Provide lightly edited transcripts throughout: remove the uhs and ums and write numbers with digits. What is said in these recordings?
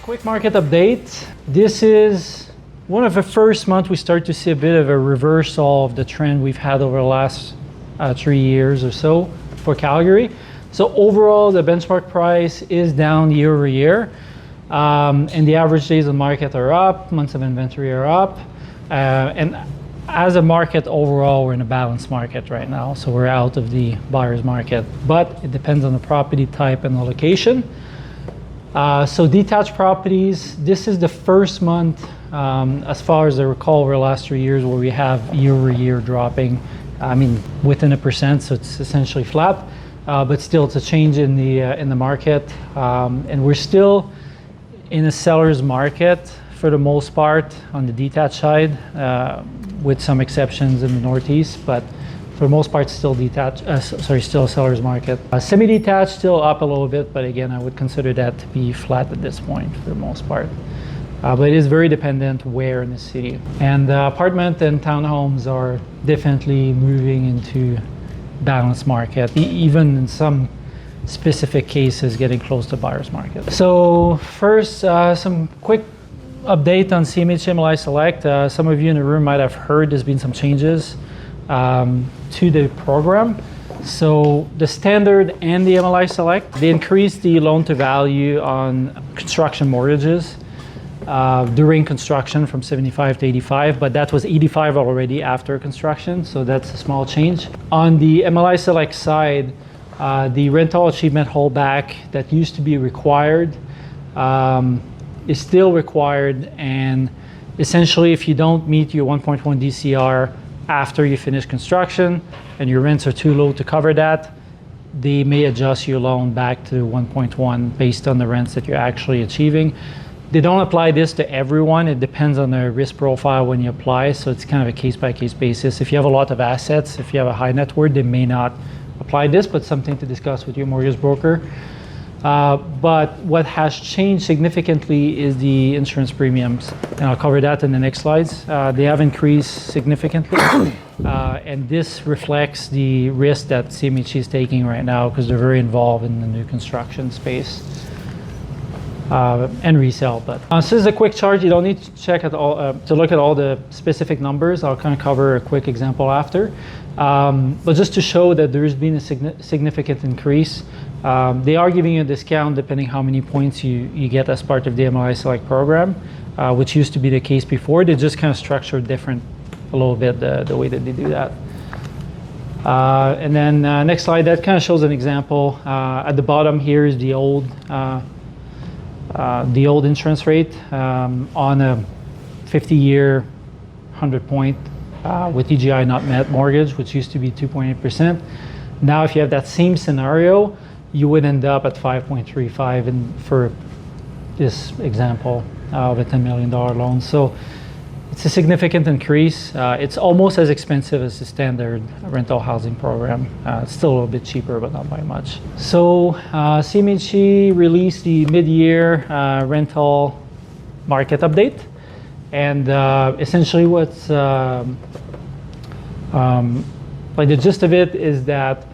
Quick market update. This is one of the first months we start to see a bit of a reversal of the trend we've had over the last 3 years or so for Calgary. So overall, the benchmark price is down year over year, and the average days on market are up, months of inventory are up, and as a market overall, we're in a balanced market right now, so we're out of the buyer's market, but it depends on the property type and the location. So detached properties, this is the first month, as far as I recall, over the last 3 years where we have year over year dropping, within 1%, so it's essentially flat, but still it's a change in the market, and we're still in a seller's market for the most part on the detached side, with some exceptions in the Northeast, but for the most part still still a seller's market. Semi-detached still up a little bit, but again, I would consider that to be flat at this point for the most part. But it is very dependent where in the city. And apartment and townhomes are definitely moving into balanced market, even in some specific cases getting close to buyer's market. So first, some quick update on CMHC MLI Select. Some of you in the room might have heard there's been some changes to the program. So the standard and the MLI Select, they increased the loan to value on construction mortgages during construction from 75 to 85, but that was 85 already after construction, so that's a small change. On the MLI Select side, the rental achievement holdback that used to be required is still required, and essentially if you don't meet your 1.1 DCR after you finish construction and your rents are too low to cover that, they may adjust your loan back to 1.1 based on the rents that you're actually achieving. They don't apply this to everyone. It depends on the risk profile when you apply, so it's kind of a case-by-case basis. If you have a lot of assets, if you have a high net worth, they may not apply this, but something to discuss with your mortgage broker. But what has changed significantly is the insurance premiums, and I'll cover that in the next slides. They have increased significantly, and this reflects the risk that CMHC is taking right now because they're very involved in the new construction space and resale. But so this is a quick chart. You don't need to check at all to look at all the specific numbers. I'll kind of cover a quick example after. But just to show that there's been a significant increase, they are giving you a discount depending how many points you get as part of the MLI Select program, which used to be the case before. They just kind of structured different a little bit the way that they do that. And then next slide, that kind of shows an example. At the bottom here is the old insurance rate on a 50-year 100-point with EGI not met mortgage, which used to be 2.8%. Now, if you have that same scenario, you would end up at 5.35 and for this example of a $10 million loan. So it's a significant increase. It's almost as expensive as the standard rental housing program. It's still a little bit cheaper, but not by much. So CMHC released the mid-year rental market update. And essentially what's like the gist of it is that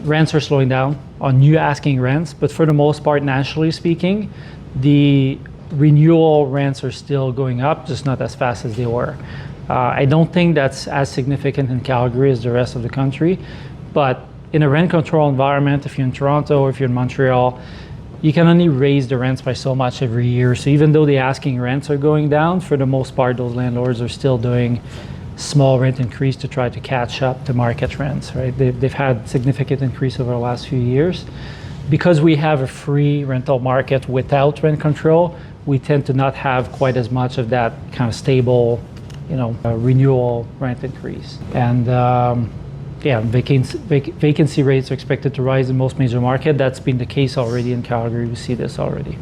rents are slowing down on new asking rents, but for the most part, nationally speaking, the renewal rents are still going up, just not as fast as they were. I don't think that's as significant in Calgary as the rest of the country, but in a rent control environment, if you're in Toronto or if you're in Montreal, you can only raise the rents by so much every year. So even though the asking rents are going down, for the most part, those landlords are still doing small rent increase to try to catch up to market rents, right? They've had significant increase over the last few years. Because we have a free rental market without rent control, we tend to not have quite as much of that kind of stable, renewal rent increase. And vacancy rates are expected to rise in most major markets. That's been the case already in Calgary. We see this already.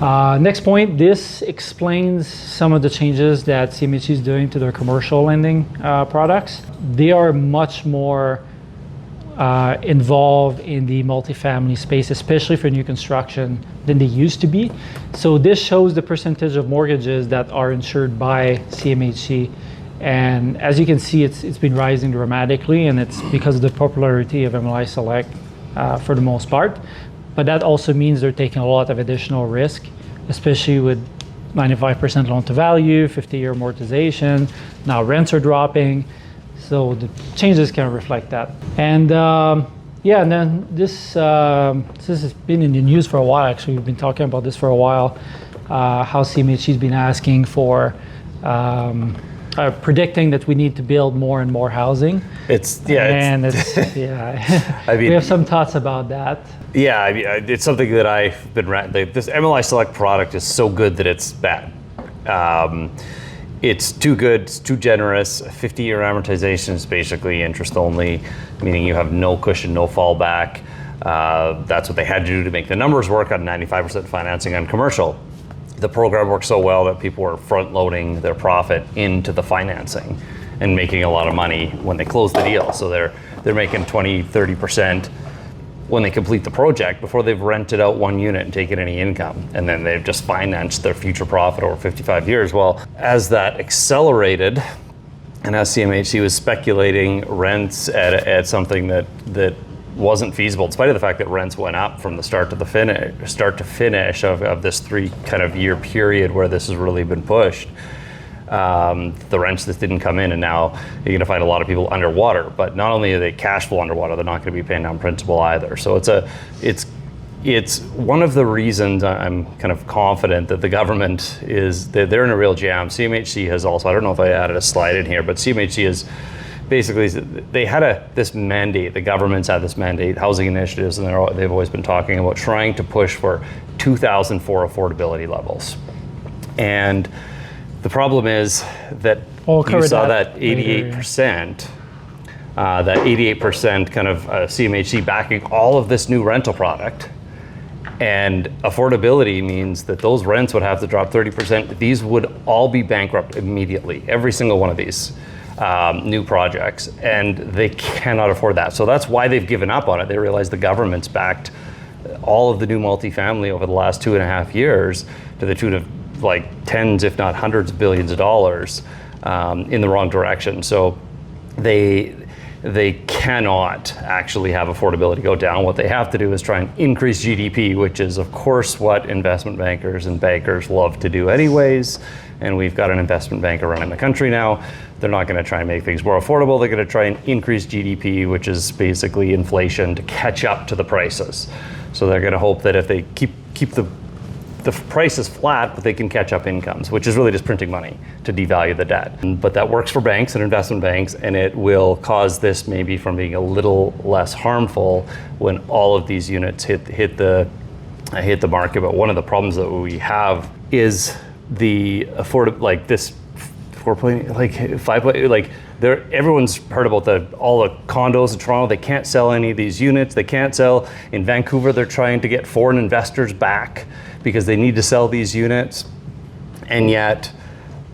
Next point, this explains some of the changes that CMHC is doing to their commercial lending products. They are much more involved in the multifamily space, especially for new construction, than they used to be. So this shows the percentage of mortgages that are insured by CMHC. And as you can see, it's been rising dramatically, and it's because of the popularity of MLI Select for the most part. but that also means they're taking a lot of additional risk, especially with 95% loan to value, 50-year amortization. Now rents are dropping, so the changes can reflect that. And yeah, and then this has been in the news for a while. Actually, we've been talking about this for a while. How CMHC's been asking for, predicting that we need to build more and more housing. It's yeah. I mean, we have some thoughts about that. Yeah, I mean, it's something that I've been this MLI Select product is so good that it's bad. It's too good, it's too generous. 50-year amortization is basically interest only, meaning you have no cushion, no fallback. That's what they had to do to make the numbers work on 95% financing on commercial. The program worked so well that people were front loading their profit into the financing and making a lot of money when they close the deal. So they're making 20, 30% when they complete the project before they've rented out one unit and taken any income. And then they've just financed their future profit over 55 years. Well, as that accelerated, and as CMHC was speculating rents at something that wasn't feasible, in spite of the fact that rents went up from the start to finish of this 3 kind of year period where this has really been pushed. The rents that didn't come in, and now you're going to find a lot of people underwater. But not only are they cash flow underwater, they're not going to be paying down principal either. So it's one of the reasons I'm kind of confident that the government they're in a real jam. CMHC has also, I don't know if I added a slide in here, but CMHC is basically, they had this mandate, the government's had this mandate, housing initiatives, and they've always been talking about trying to push for 2004 affordability levels. And the problem is that you saw that 88%, that 88% kind of CMHC backing all of this new rental product. And affordability means that those rents would have to drop 30%. These would all be bankrupt immediately, every single one of these new projects, and they cannot afford that. So that's why they've given up on it. They realize the government's backed all of the new multifamily over the last 2.5 years to the tune of like tens, if not hundreds of billions of dollars in the wrong direction. So they cannot actually have affordability go down. What they have to do is try and increase GDP, which is of course what investment bankers and bankers love to do anyways. And we've got an investment banker running the country now. They're not going to try and make things more affordable. They're going to try and increase GDP, which is basically inflation, to catch up to the prices. So they're going to hope that if they keep the prices flat, but they can catch up incomes, which is really just printing money to devalue the debt. But that works for banks and investment banks, and it will cause this maybe from being a little less harmful when all of these units hit the market. But one of the problems that we have is the this 4 like 5 like there. Everyone's heard about all the condos in Toronto. They can't sell any of these units. They can't sell in Vancouver. They're trying to get foreign investors back because they need to sell these units, and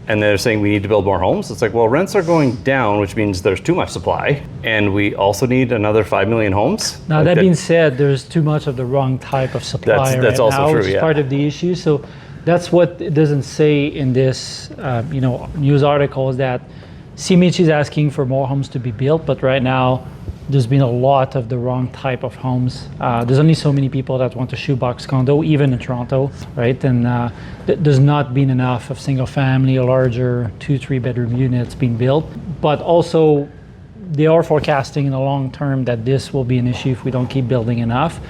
they're saying we need to build more homes. It's like, well, rents are going down, which means there's too much supply, and we also need another 5 million homes. Now that being said, there's too much of the wrong type of supply that's also now, true, which is part of the issue. So that's what it doesn't say in this news article, is that CMHC is asking for more homes to be built, but right now there's been a lot of the wrong type of homes. There's only so many people that want a shoebox condo, even in Toronto, right? And there's not been enough of single family or larger 2-3 bedroom units being built. But also they are forecasting in the long term that this will be an issue if we don't keep building enough.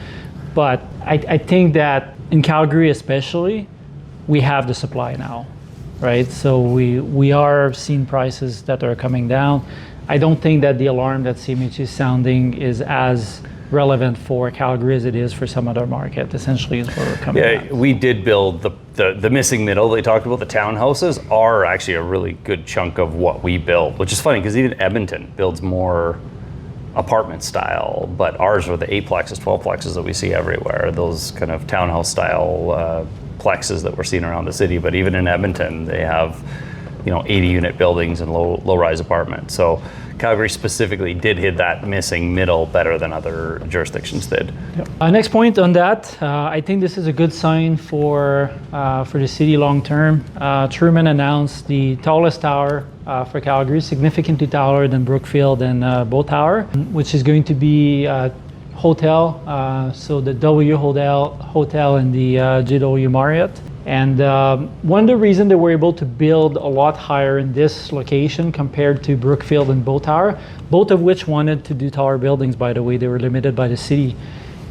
But I think that in Calgary especially, we have the supply now, right? So we are seeing prices that are coming down. I don't think that the alarm that CMHC is sounding is as relevant for Calgary as it is for some other market, essentially, is where we're coming at. We did build the missing middle they talked about. The townhouses are actually a really good chunk of what we build, which is funny because even Edmonton builds more apartment style, but ours are the 8-plexes, 12-plexes that we see everywhere, those kind of townhouse style plexes that we're seeing around the city. But even in Edmonton, they have 80 unit buildings and low rise apartments. So Calgary specifically did hit that missing middle better than other jurisdictions did. Yep. Next point on that, I think this is a good sign for the city long term. Truman announced the tallest tower for Calgary, significantly taller than Brookfield and Bow Tower, which is going to be hotel, so the W Hotel and the JW Marriott. And one of the reasons that we're able to build a lot higher in this location compared to Brookfield and Bow Tower, both of which wanted to do taller buildings, by the way, they were limited by the city,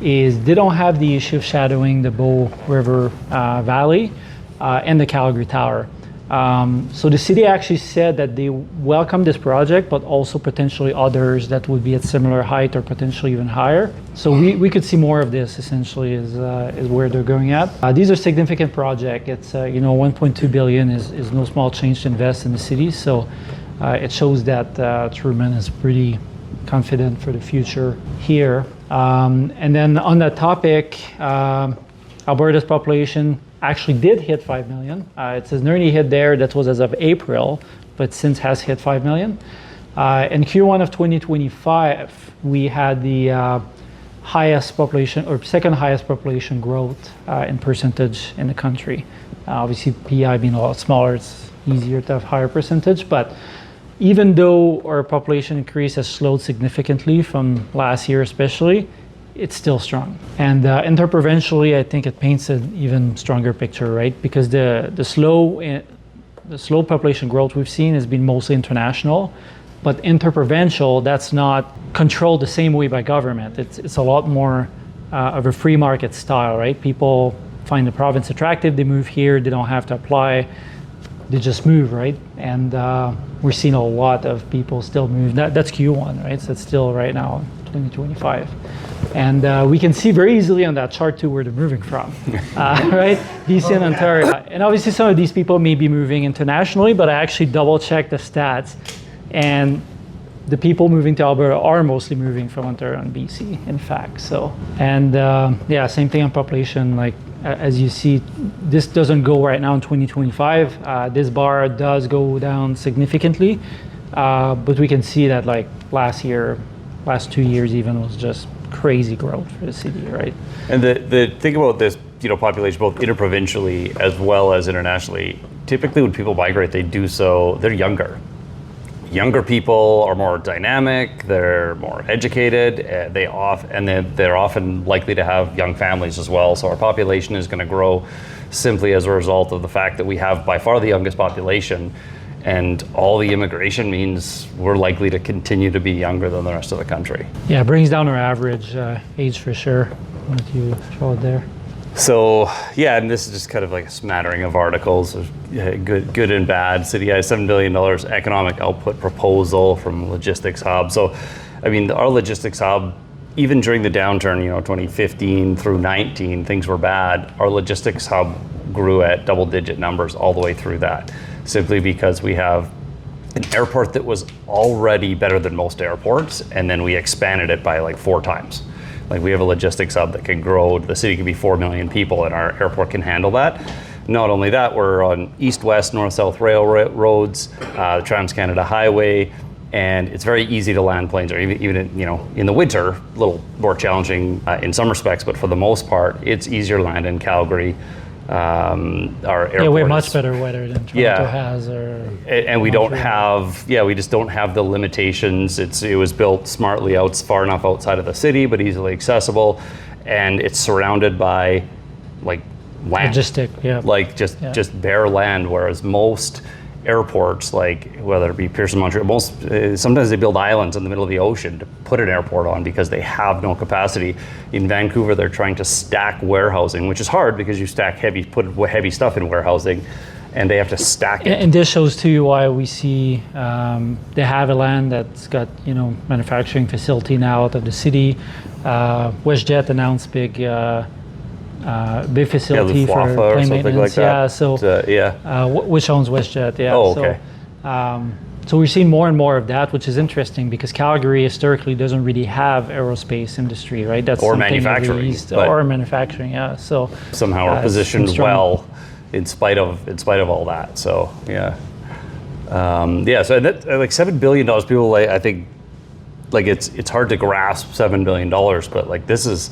is they don't have the issue of shadowing the Bow River Valley and the Calgary Tower. So the city actually said that they welcome this project, but also potentially others that would be at similar height or potentially even higher. So we could see more of this essentially is where they're going at. These are significant projects. It's 1.2 billion is no small change to invest in the city. So it shows that Truman is pretty confident for the future here. And then on that topic, Alberta's population actually did hit 5 million. It says nearly hit there, that was as of April, but since has hit 5 million. In Q1 of 2025, we had the highest population, or second highest population growth in percentage in the country. Obviously, PI being a lot smaller, it's easier to have higher percentage, but even though our population increase has slowed significantly from last year especially, it's still strong. And interprovincially, I think it paints an even stronger picture, right? Because the slow population growth we've seen has been mostly international, but interprovincial, that's not controlled the same way by government. It's a lot more of a free market style, right? People find the province attractive, they move here, they don't have to apply, they just move, right? And we're seeing a lot of people still move. That's Q1, right? So it's still right now, 2025. And we can see very easily on that chart too where they're moving from, right? BC and Ontario. And obviously some of these people may be moving internationally, but I actually double checked the stats, and the people moving to Alberta are mostly moving from Ontario and BC, in fact. So, and yeah, same thing on population. Like as you see, this doesn't go right now in 2025. This bar does go down significantly, but we can see that like last 2 years even was just crazy growth for the city, right? And the thing about this, population, both interprovincially as well as internationally, typically when people migrate, they do so, they're younger. Younger people are more dynamic, they're more educated, they're often likely to have young families as well. So our population is going to grow simply as a result of the fact that we have by far the youngest population, and all the immigration means we're likely to continue to be younger than the rest of the country. Yeah, it brings down our average age for sure. What you show it there? So yeah, and this is just kind of like a smattering of articles, good and bad. City has $7 billion economic output proposal from logistics hub. So, I mean, our logistics hub, even during the downturn, 2015 through 19, things were bad. Our logistics hub grew at double-digit numbers all the way through that, simply because we have an airport that was already better than most airports, and then we expanded it by like 4 times. Like we have a logistics hub that can grow, the city can be 4 million people, and our airport can handle that. Not only that, we're on east-west, north-south railroads, the Trans-Canada Highway, and it's very easy to land planes, or even in the winter, a little more challenging in some respects, but for the most part, it's easier to land in Calgary. Our airport, we have much better weather than Toronto has, and we don't have, we just don't have the limitations. It was built smartly out, far enough outside of the city, but easily accessible, and it's surrounded by like land, just bare land. Whereas most airports, like whether it be Pearson, Montreal, sometimes they build islands in the middle of the ocean to put an airport on because they have no capacity. In Vancouver, they're trying to stack warehousing, which is hard because you put heavy stuff in warehousing, and they have to stack it. And this shows to you why we see they have a land that's got manufacturing facility now out of the city. WestJet announced big facility for plane maintenance. Like which owns WestJet? Yeah. Oh, okay. So we're seeing more and more of that, which is interesting because Calgary historically doesn't really have aerospace industry, right? That's or manufacturing. Or manufacturing, yeah. So somehow we're positioned well in spite of all that. So yeah. So that, like $7 billion, people I think like it's hard to grasp $7 billion, but like this is.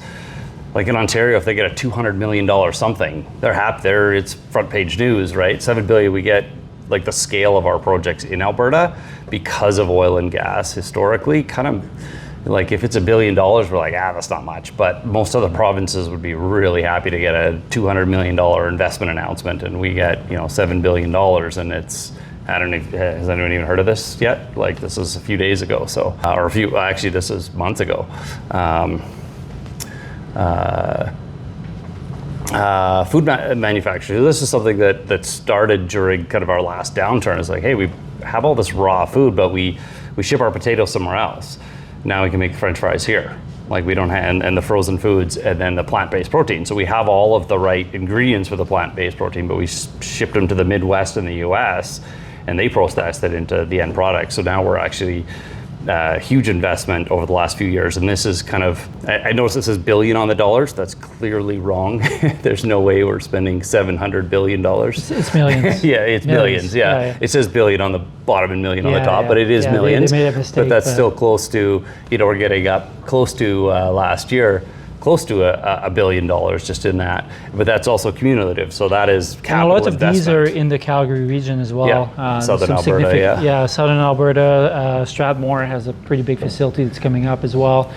Like in Ontario, if they get a $200 million something, they're happy. It's front page news, right? $7 billion, we get like the scale of our projects in Alberta because of oil and gas historically kind of Like if it's $1 billion, we're like, that's not much. But most other provinces would be really happy to get a $200 million investment announcement, and we get $7 billion, and it's, I don't know, has anyone even heard of this yet? Like this is a few days ago, so actually this is months ago. Food manufacturers. This is something that started during kind of our last downturn. It's like, hey, we have all this raw food, but we ship our potatoes somewhere else. Now we can make French fries here. Like we don't have, and the frozen foods, and then the plant-based protein. So we have all of the right ingredients for the plant-based protein, but we shipped them to the Midwest in the US, and they processed it into the end product. So now we're actually huge investment over the last few years, and this is kind of, I noticed this says billion on the dollars. That's clearly wrong. There's no way we're spending $700 billion. It's millions. Yeah, it's millions. Yeah. It says billion on the bottom and million on the top, but it is millions. They made a mistake, but that's still close to, we're getting up close to last year, close to $1 billion just in that. But that's also cumulative, so that is capital investment. And a lot of these are in the Calgary region as well. Yeah, Southern Alberta, Yeah, Southern Alberta. Strathmore has a pretty big facility that's coming up as well.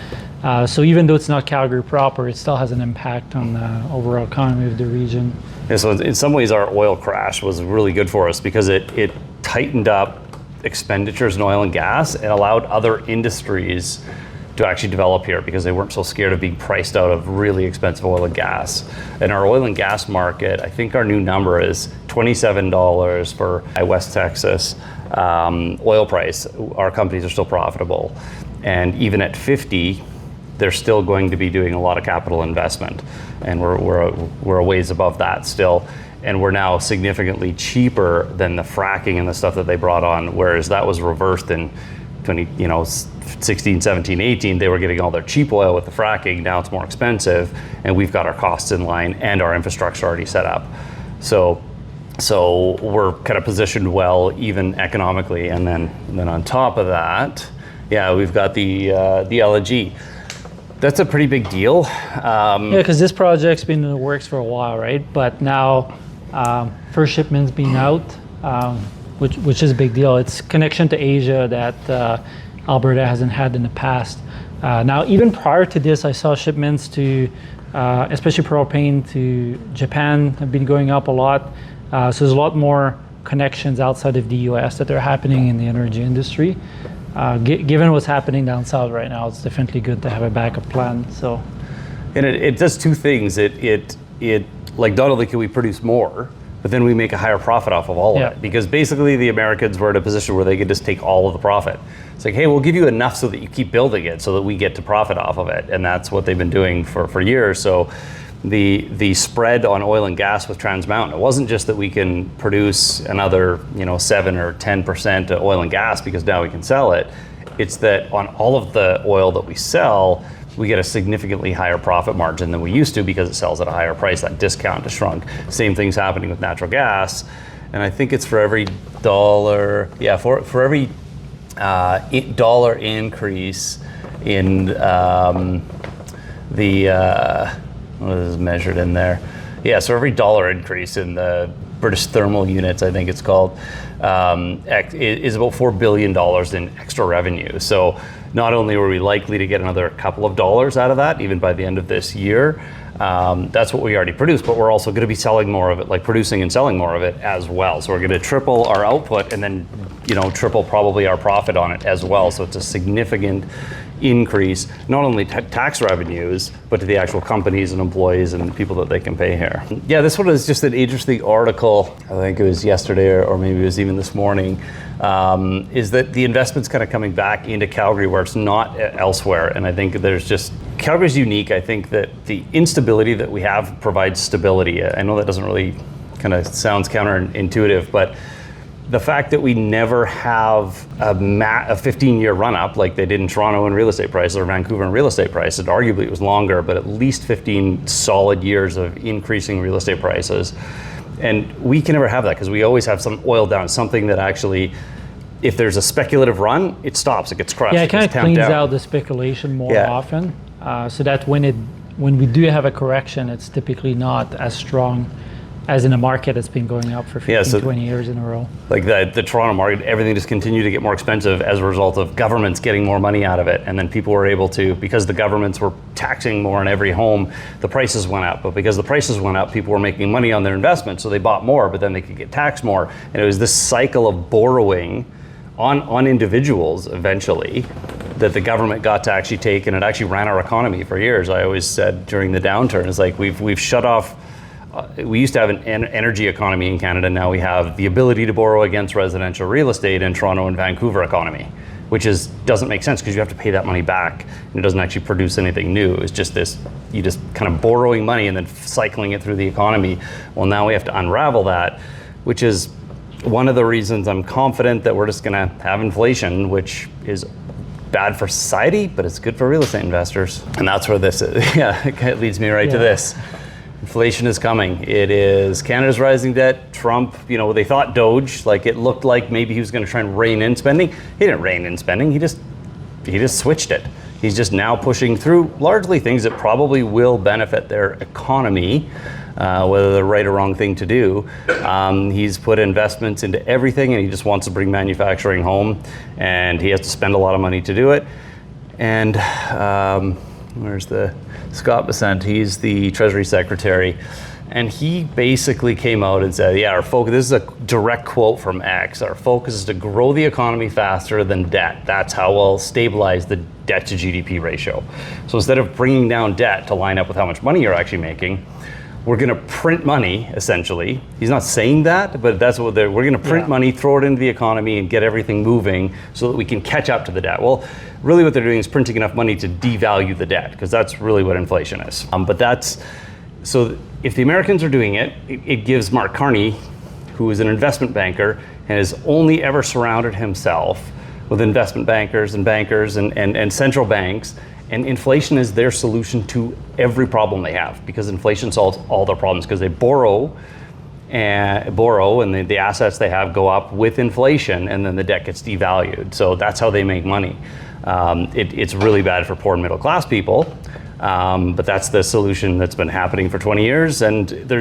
So even though it's not Calgary proper, it still has an impact on the overall economy of the region. Yeah, so in some ways our oil crash was really good for us because it tightened up expenditures in oil and gas and allowed other industries to actually develop here because they weren't so scared of being priced out of really expensive oil and gas. And our oil and gas market, I think our new number is $27 for West Texas oil price. Our companies are still profitable. And even at 50, they're still going to be doing a lot of capital investment. And we're a ways above that still. And we're now significantly cheaper than the fracking and the stuff that they brought on, whereas that was reversed in 16, 17, 18, they were getting all their cheap oil with the fracking. Now it's more expensive, and we've got our costs in line and our infrastructure already set up. So we're kind of positioned well, even economically. And then on top of that, we've got the LNG. That's a pretty big deal. Because this project's been in the works for a while, right? But now, first shipment's been out. Which is a big deal. It's connection to Asia that Alberta hasn't had in the past. Now, even prior to this, I saw shipments to, especially propane to Japan have been going up a lot. So there's a lot more connections outside of the US that are happening in the energy industry. Given what's happening down south right now, it's definitely good to have a backup plan. So, and it does two things. It like not only can we produce more, but then we make a higher profit off of all of it. Because basically the Americans were in a position where they could just take all of the profit. It's like, hey, we'll give you enough so that you keep building it so that we get to profit off of it. And that's what they've been doing for years. So the spread on oil and gas with Trans Mountain, it wasn't just that we can produce another 7 or 10% of oil and gas because now we can sell it. It's that on all of the oil that we sell, we get a significantly higher profit margin than we used to because it sells at a higher price. That discount has shrunk. Same thing's happening with natural gas. And I think it's for every dollar, for every dollar increase in what is measured in there? So every dollar increase in the British thermal units, I think it's called, is about $4 billion in extra revenue. So not only were we likely to get another couple of dollars out of that, even by the end of this year, that's what we already produced, but we're also going to be selling more of it, like producing and selling more of it as well. So we're going to triple our output and then, triple probably our profit on it as well. So it's a significant increase, not only tax revenues, but to the actual companies and employees and people that they can pay here. This one is just an interesting article. I think it was yesterday or maybe it was even this morning. Is that the investment's kind of coming back into Calgary where it's not elsewhere. And I think Calgary's unique. I think that the instability that we have provides stability. I know that doesn't really kind of sounds counterintuitive, but the fact that we never have a 15-year run-up like they did in Toronto in real estate prices or Vancouver in real estate prices, arguably it was longer, but at least 15 solid years of increasing real estate prices. And we can never have that because we always have some oil down, something that actually, if there's a speculative run, it stops, it gets crushed. It kind of cleans out the speculation more often, so that when we do have a correction, it's typically not as strong as in a market that's been going up for 15, 20 years in a row. Like the Toronto market, everything just continued to get more expensive as a result of governments getting more money out of it. And then people were able to, because the governments were taxing more on every home, the prices went up. But because the prices went up, people were making money on their investment, so they bought more, but then they could get taxed more. And it was this cycle of borrowing on individuals eventually that the government got to actually take, and it actually ran our economy for years. I always said during the downturn, it's like we've shut off. We used to have an energy economy in Canada. Now we have the ability to borrow against residential real estate in Toronto and Vancouver economy, which doesn't make sense because you have to pay that money back and it doesn't actually produce anything new. It's just this, you just kind of borrowing money and then cycling it through the economy. Well, now we have to unravel that, which is one of the reasons I'm confident that we're just gonna have inflation, which is bad for society, but it's good for real estate investors. And that's where this is. Yeah, it leads me right to this. Inflation is coming. It is Canada's rising debt. Trump, they thought Doge, like it looked like maybe he was going to try and rein in spending. He didn't rein in spending. He just switched it. He's just now pushing through largely things that probably will benefit their economy, whether the right or wrong thing to do. He's put investments into everything, and he just wants to bring manufacturing home, and he has to spend a lot of money to do it. And where's the Scott Bessent? He's the Treasury Secretary, and he basically came out and said, our focus, this is a direct quote from X, our focus is to grow the economy faster than debt. That's how we'll stabilize the debt to GDP ratio. So instead of bringing down debt to line up with how much money you're actually making, we're going to print money, essentially. He's not saying that, but that's what we're going to print money, throw it into the economy, and get everything moving so that we can catch up to the debt. Well, really what they're doing is printing enough money to devalue the debt, because that's really what inflation is. So if the Americans are doing it, it gives Mark Carney, who is an investment banker and has only ever surrounded himself with investment bankers and central banks. And inflation is their solution to every problem they have, because inflation solves all their problems, because they borrow and the assets they have go up with inflation, and then the debt gets devalued. So that's how they make money. It's really bad for poor and middle class people, but that's the solution that's been happening for 20 years. And there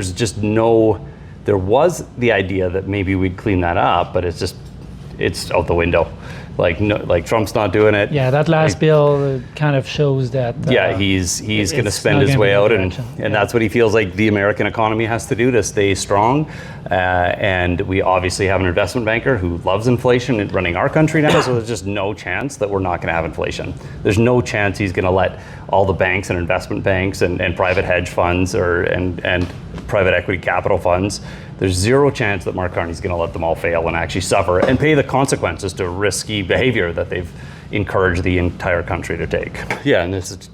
was the idea that maybe we'd clean that up, but it's out the window. Like Trump's not doing it. Yeah, that last bill kind of shows that. He's going to spend his way out, and that's what he feels like the American economy has to do to stay strong. And we obviously have an investment banker who loves inflation and running our country now, so there's just no chance that we're not going to have inflation. There's no chance he's going to let all the banks and investment banks and private hedge funds and private equity capital funds. There's zero chance that Mark Carney's going to let them all fail and actually suffer and pay the consequences to risky behavior that they've encouraged the entire country to take. Yeah, and this is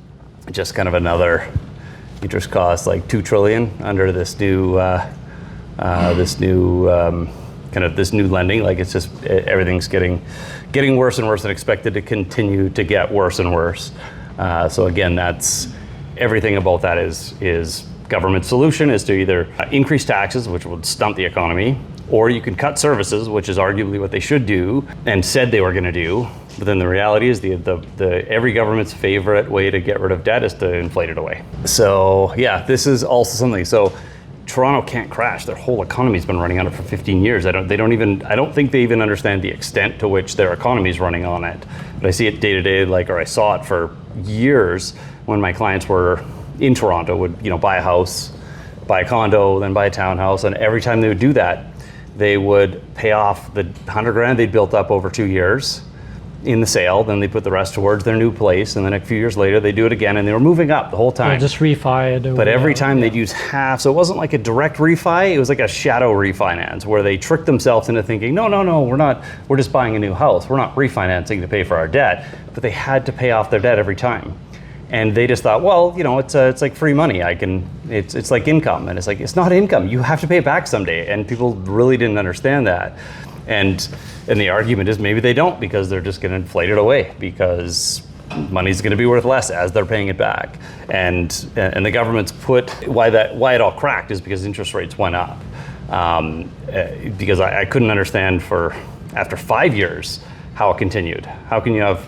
just kind of another interest cost, like $2 trillion under this new lending. Like, it's just everything's getting worse and worse, and expected to continue to get worse and worse. So again, that's everything about that is government solution is to either increase taxes, which would stunt the economy, or you can cut services, which is arguably what they should do and said they were going to do. But then the reality is every government's favorite way to get rid of debt is to inflate it away. So yeah, this is also something. So Toronto can't crash. Their whole economy's been running on it for 15 years. I don't think they even understand the extent to which their economy is running on it. But I see it day to day, or I saw it for years when my clients were in Toronto, would buy a house, buy a condo, then buy a townhouse, and every time they would do that, they would pay off the $100,000 they'd built up over 2 years in the sale. Then they put the rest towards their new place, and then a few years later they do it again, and they were moving up the whole time. Yeah, just refi it. But every time they'd use half, so it wasn't like a direct refi, it was like a shadow refinance where they tricked themselves into thinking, no, we're just buying a new house. We're not refinancing to pay for our debt, but they had to pay off their debt every time. And they just thought, well, it's like free money. It's like income. And it's like, it's not income. You have to pay it back someday. And people really didn't understand that. And the argument is maybe they don't, because they're just going to inflate it away, because money's going to be worth less as they're paying it back. And the government's why it all cracked is because interest rates went up. Because I couldn't understand after 5 years how it continued. How can you have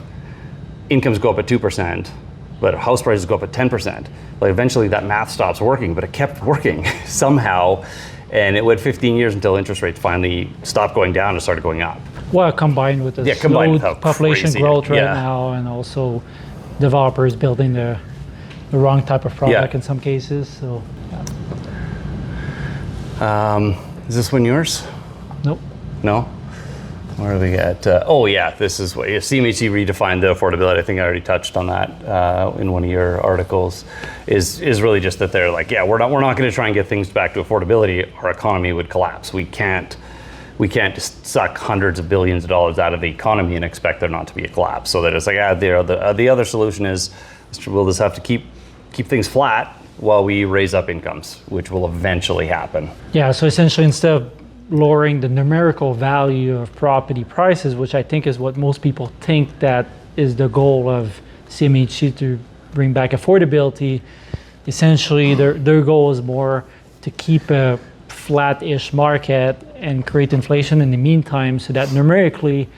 incomes go up at 2%? But house prices go up at 10%. Like, eventually that math stops working, but it kept working somehow. And it went 15 years until interest rates finally stopped going down and started going up. Well, combined with the combined with slow how population crazy growth right yeah. now, and also developers building the wrong type of product in some cases. So, is this one yours? nope. No? Where are we at? Oh yeah, this is what CMHC redefined the affordability. I think I already touched on that in one of your articles. Is really just that they're like, yeah, we're not going to try and get things back to affordability. Our economy would collapse. We can't just suck hundreds of billions of dollars out of the economy and expect there not to be a collapse. So that it's like, the other solution is we'll just have to keep things flat while we raise up incomes, which will eventually happen. Yeah. So essentially, instead of lowering the numerical value of property prices, which I think is what most people think that is the goal of CMHC to bring back affordability. Essentially, their goal is more to keep a flat-ish market and create inflation in the meantime, so that numerically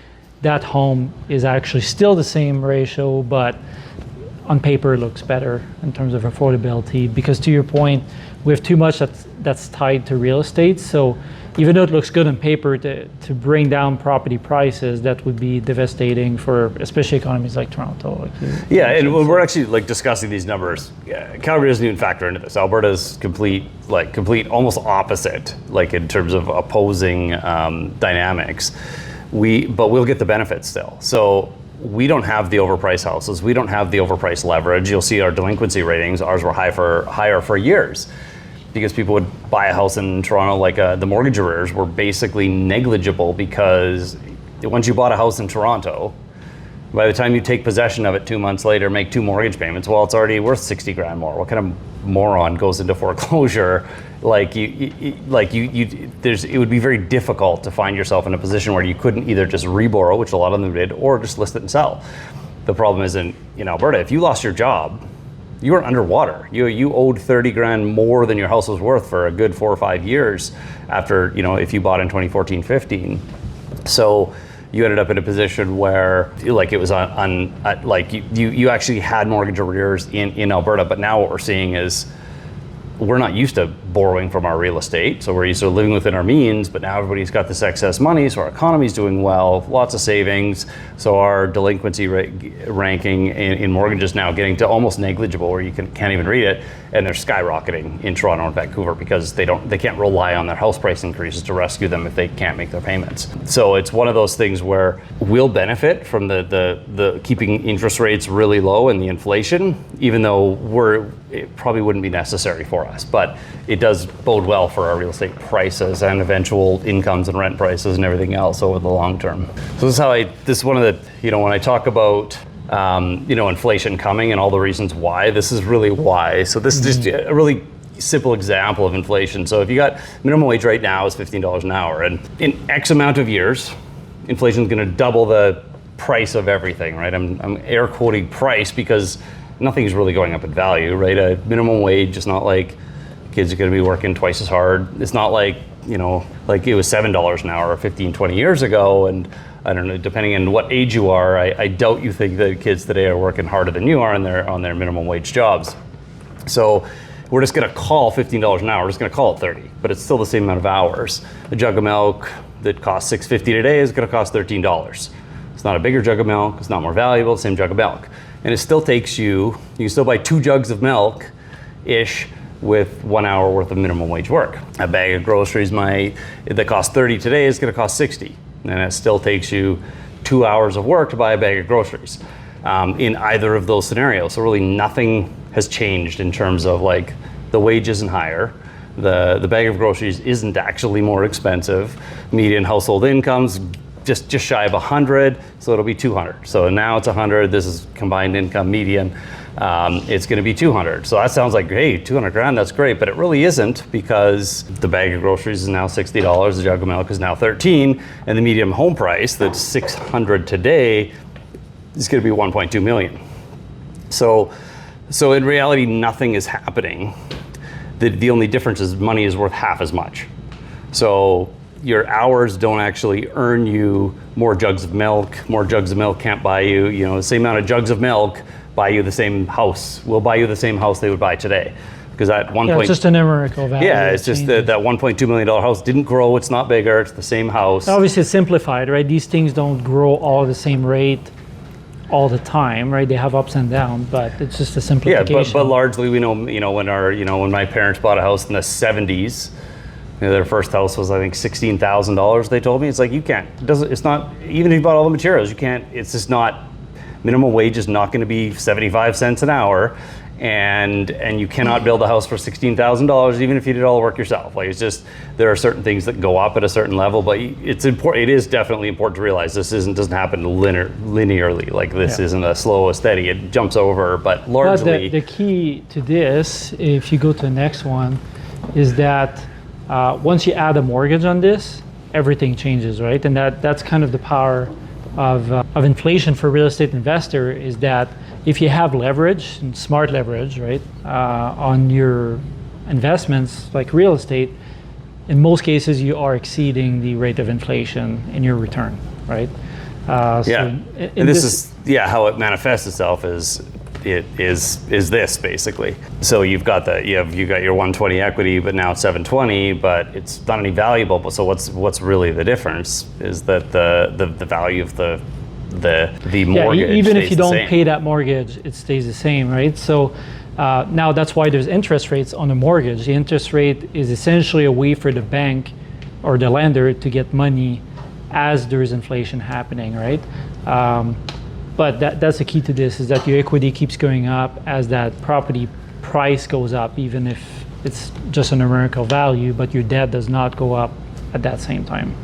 that home is actually still the same ratio, but on paper it looks better in terms of affordability. Because to your point, we have too much that's tied to real estate. So even though it looks good on paper to bring down property prices, that would be devastating for especially economies like Toronto. And when we're actually discussing these numbers, Calgary doesn't even factor into this. Alberta's complete almost opposite, in terms of opposing dynamics. But we'll get the benefits still. So we don't have the overpriced houses. We don't have the overpriced leverage. You'll see our delinquency ratings. Ours were higher for years, because people would buy a house in Toronto, the mortgage arrears were basically negligible, because once you bought a house in Toronto, by the time you take possession of it 2 months later, make 2 mortgage payments, well, it's already worth 60 grand more. What kind of moron goes into foreclosure? It would be very difficult to find yourself in a position where you couldn't either just reborrow, which a lot of them did, or just list it and sell. The problem is in Alberta, if you lost your job, you were underwater. You owed 30 grand more than your house was worth for a good 4 or 5 years after, if you bought in 2014-15. So you ended up in a position where it was you actually had mortgage arrears in Alberta. But now what we're seeing is we're not used to borrowing from our real estate. So we're used to living within our means, but now everybody's got this excess money. So our economy's doing well, lots of savings. So our delinquency ranking in mortgages now getting to almost negligible, where you can't even read it. And they're skyrocketing in Toronto and Vancouver because they can't rely on their house price increases to rescue them if they can't make their payments. So it's one of those things where we'll benefit from the keeping interest rates really low and the inflation, even though it probably wouldn't be necessary for us, but it does bode well for our real estate prices and eventual incomes and rent prices and everything else over the long term. So this is one of the, when I talk about inflation coming and all the reasons why, this is really why. So this is just a really simple example of inflation. So if you got minimum wage right now is $15 an hour, and in X amount of years, inflation is going to double the price of everything, right? I'm air quoting price because nothing's really going up in value, right? A minimum wage is not like kids are going to be working twice as hard. It's not like, like it was $7 an hour 15, 20 years ago. And I don't know, depending on what age you are, I doubt you think that kids today are working harder than you are on their minimum wage jobs. So we're just going to call $15 an hour. We're just going to call it 30, but it's still the same amount of hours. A jug of milk that costs $6.50 today is going to cost $13. It's not a bigger jug of milk. It's not more valuable. Same jug of milk. And it still takes you can still buy 2 jugs of milk-ish with 1 hour worth of minimum wage work. A bag of groceries that costs 30 today is going to cost 60. And it still takes you 2 hours of work to buy a bag of groceries in either of those scenarios. So really nothing has changed in terms of the wage isn't higher. The bag of groceries isn't actually more expensive. Median household incomes just shy of 100, so it'll be 200. So now it's 100. This is combined income median. It's going to be 200. So that sounds like, hey, 200 grand, that's great, but it really isn't, because the bag of groceries is now $60, the jug of milk is now 13, and the median home price that's 600 today is going to be 1.2 million. So in reality, nothing is happening. The only difference is money is worth half as much. So your hours don't actually earn you more jugs of milk. More jugs of milk can't buy you, the same amount of jugs of milk buy you the same house, will buy you the same house they would buy today. Because at one Yeah, point, it's just a numerical value. yeah, it's just that $1.2 million house didn't grow. It's not bigger. It's the same house. Obviously, it's simplified, right? These things don't grow all at the same rate all the time, right? They have ups and downs, but it's just a Yeah, simplification. but largely we know, when my parents bought a house in the 70s, their first house was, I think, $16,000. They told me, it's like, you can't. It's not, even if you bought all the materials, you can't. It's just not. Minimum wage is not going to be 75 cents an hour, and you cannot build a house for $16,000 even if you did all the work yourself. Like, it's just, there are certain things that go up at a certain level, but it's important. It is definitely important to realize this doesn't happen linearly. Like, this isn't a slow, a steady. It jumps over, but largely. But the key to this, if you go to the next one, is that once you add a mortgage on this, everything changes, right? And that's kind of the power of inflation for real estate investor, is that if you have leverage, and smart leverage, right, on your investments like real estate, in most cases you are exceeding the rate of inflation in your return, right? And this is how it manifests itself is this basically. So you got your 120 equity, but now it's 720, but it's not any valuable. But so what's really the difference is that the value of the mortgage. Even if you don't same. pay that mortgage, it stays the same, right? So now that's why there's interest rates on the mortgage. The interest rate is essentially a way for the bank or the lender to get money as there is inflation happening, right? But that's the key to this, is that your equity keeps going up as that property price goes up, even if it's just a numerical value, but your debt does not go up at that same time.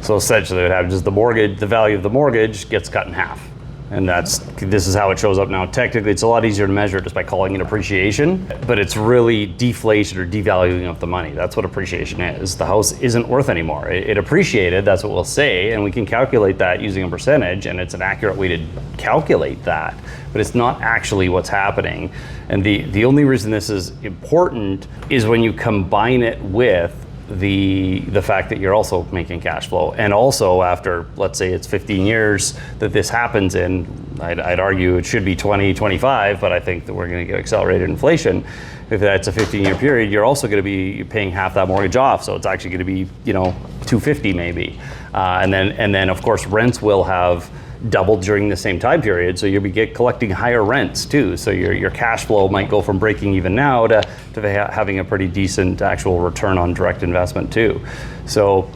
So essentially what happens is the value of the mortgage gets cut in half. And this is how it shows up now. Technically, it's a lot easier to measure just by calling it appreciation, but it's really deflation or devaluing of the money. That's what appreciation is. The house isn't worth anymore. It appreciated, that's what we'll say, and we can calculate that using a percentage, and it's an accurate way to calculate that, but it's not actually what's happening. And the only reason this is important is when you combine it with the fact that you're also making cash flow, and also after, let's say it's 15 years that this happens in, I'd argue it should be 2025, but I think that we're going to get accelerated inflation. If that's a 15-year period, you're also going to be paying half that mortgage off, so it's actually going to be $250 maybe, and then of course rents will have doubled during the same time period, so you'll be collecting higher rents too. So your cash flow might go from breaking even now to having a pretty decent actual return on direct investment too. So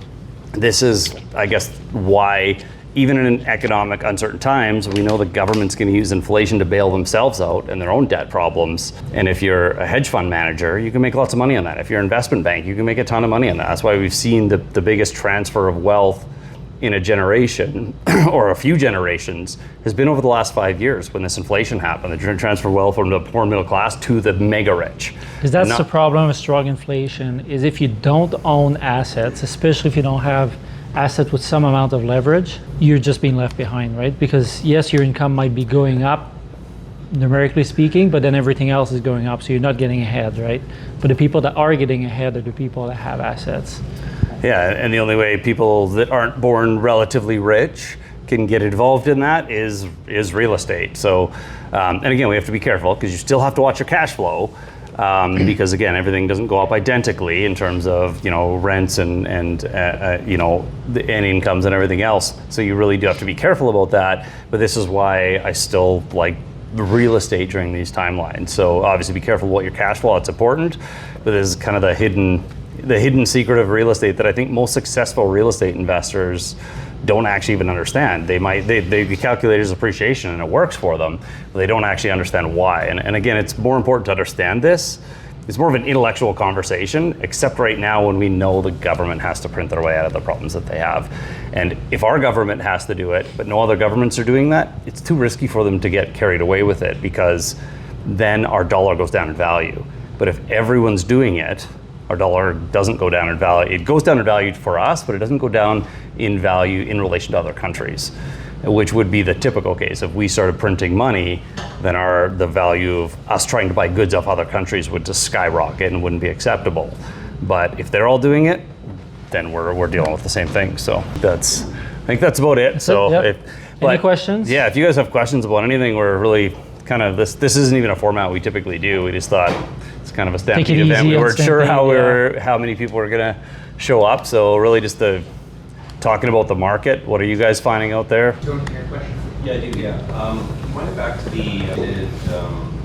this is, I guess, why even in economic uncertain times, we know the government's going to use inflation to bail themselves out and their own debt problems. And if you're a hedge fund manager, you can make lots of money on that. If you're an investment bank, you can make a ton of money on that. That's why we've seen the biggest transfer of wealth in a generation or a few generations has been over the last 5 years when this inflation happened. The transfer of wealth from the poor middle class to the mega rich. Because that's the problem with strong inflation, is if you don't own assets, especially if you don't have assets with some amount of leverage, you're just being left behind, right? Because yes, your income might be going up, numerically speaking, but then everything else is going up, so you're not getting ahead, right? But the people that are getting ahead are the people that have assets. Yeah, and the only way people that aren't born relatively rich can get involved in that is real estate. So, and again, we have to be careful because you still have to watch your cash flow, because again, everything doesn't go up identically in terms of rents and incomes and everything else. So you really do have to be careful about that. But this is why I still like real estate during these timelines. So obviously, be careful about your cash flow. It's important, but this is kind of the hidden secret of real estate that I think most successful real estate investors don't actually even understand. They calculate it as appreciation and it works for them, but they don't actually understand why. And again, it's more important to understand this. It's more of an intellectual conversation, except right now when we know the government has to print their way out of the problems that they have. And if our government has to do it, but no other governments are doing that, it's too risky for them to get carried away with it, because then our dollar goes down in value. But if everyone's doing it, our dollar doesn't go down in value. It goes down in value for us, but it doesn't go down in value in relation to other countries, which would be the typical case. If we started printing money, then the value of us trying to buy goods off other countries would just skyrocket and wouldn't be acceptable. But if they're all doing it, then we're dealing with the same thing. So I think that's about it. Any questions? Yeah, if you guys have questions about anything, we're really kind of, this isn't even a format we typically do. We just thought it's kind of a Take it stampede event. easy We on weren't sure stampede, how many people were going to show up. So really just talking about the market. What are you guys finding out there? Do you want to hear a question? Yeah, I do, yeah. Went back to the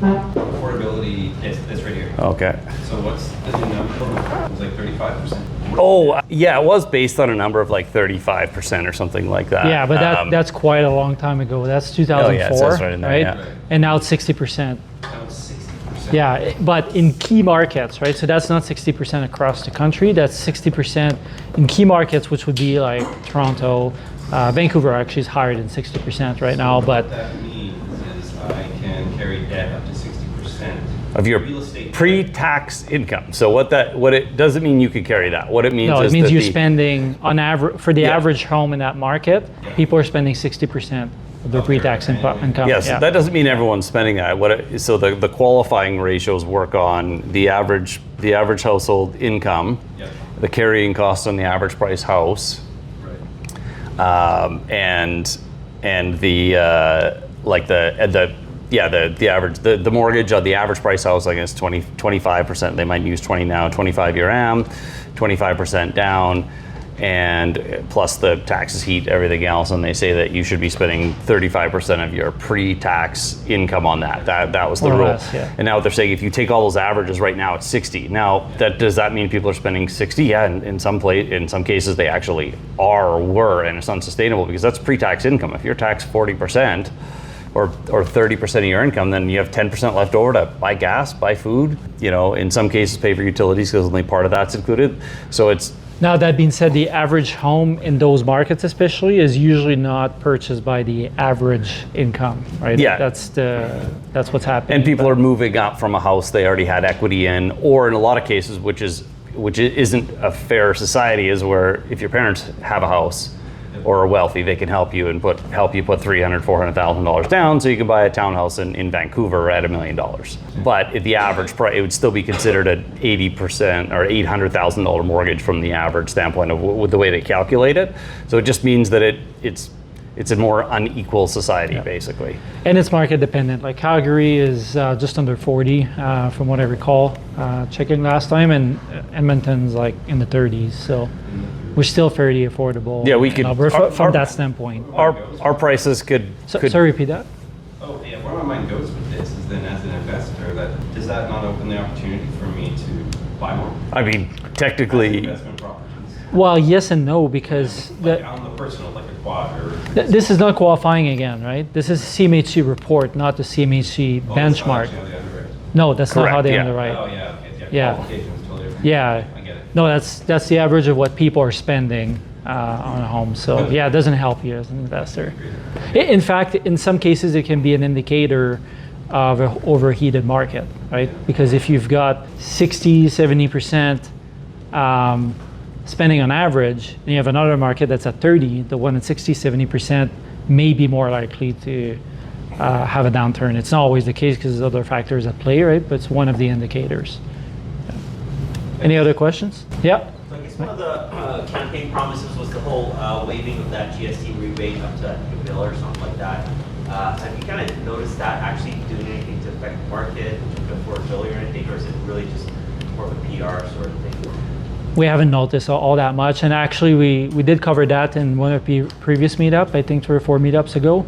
affordability, it's right here. Okay. So what's the new number? It was like 35%? Oh, yeah, it was based on a number of like 35% or something like that. Yeah, but that's quite a long time ago. That's 2004, it says right in there, yeah. Right. And now it's 60%. That was 60%. Yeah, but in key markets, right? So that's not 60% across the country. That's 60% in key markets, which would be like Toronto, Vancouver actually is higher than 60% right now. But What that means is I can carry debt up to 60%. Of your Real estate pre-tax income. So what it doesn't mean you could carry that. What it means no, is it means that you're spending on average for the Yeah. average home in that market. People are spending 60% of their Of their pre-tax annual income. Yes, Yeah. that doesn't mean everyone's spending that. So the qualifying ratios work on the average household income, Yep. the carrying cost on the average price house, Right. and the average the mortgage on the average price house, I guess 25%. They might use 20 now, 25-year AM, 25% down, and plus the taxes, heat, everything else. And they say that you should be spending 35% of your pre-tax income on that. That was the More or rule. less, yeah. And now what they're saying, if you take all those averages right now, it's 60. Now, does that mean people are spending 60? Yeah, in some cases they actually are or were, and it's unsustainable because that's pre-tax income. If you're taxed 40%, or 30% of your income, then you have 10% left over to buy gas, buy food, in some cases pay for utilities because only part of that's included. So it's, Now that being said, the average home in those markets especially is usually not purchased by the average income, right? Yeah. That's what's happening. and people are moving up from a house they already had equity in, or in a lot of cases, which isn't a fair society, is where if your parents have a house or are wealthy, they can help you put $300,000, $400,000 down, so you can buy a townhouse in Vancouver at $1 million. But at the average price, it would still be considered an 80% or $800,000 mortgage from the average standpoint of with the way they calculate it. So it just means that it's a more unequal society, basically. And it's market dependent. Like Calgary is just under 40, from what I recall, checking last time, and Edmonton's like in the 30s. So we're still fairly affordable. Yeah, we in could- Alberta from our- that standpoint. Our prices could Sorry, repeat that. Oh, yeah, where my mind goes with this is then as an investor, does that not open the opportunity for me to buy more? I mean, technically, Investment properties. Well, yes and no, because Like on the personal, like a quad or... this is not qualifying again, right? This is a CMHC report, not the CMHC Oh, that's not benchmark. actually how they underwrite. No, that's not Correct, how they yeah. underwrite. Oh, yeah, okay, Yeah. Qualification is totally different. Yeah. I get it. No, that's the average of what people are spending on a home. So yeah, it doesn't help you as an investor. In fact, in some cases, it can be an indicator of an overheated market, right? Because if you've got 60, 70% spending on average, and you have another market that's at 30, the one at 60, 70% may be more likely to have a downturn. It's not always the case because there's other factors at play, right? But it's one of the indicators. Yeah. Any other questions? Yeah. So I guess one of the campaign promises was the whole waiving of that GST rebate up to a bill or something like that. Have you kind of noticed that actually doing anything to affect the market, affordability or anything, or is it really just more of a PR sort of thing? We haven't noticed all that much, and actually we did cover that in one of the previous meetup, I think 3 or 4 meetups ago.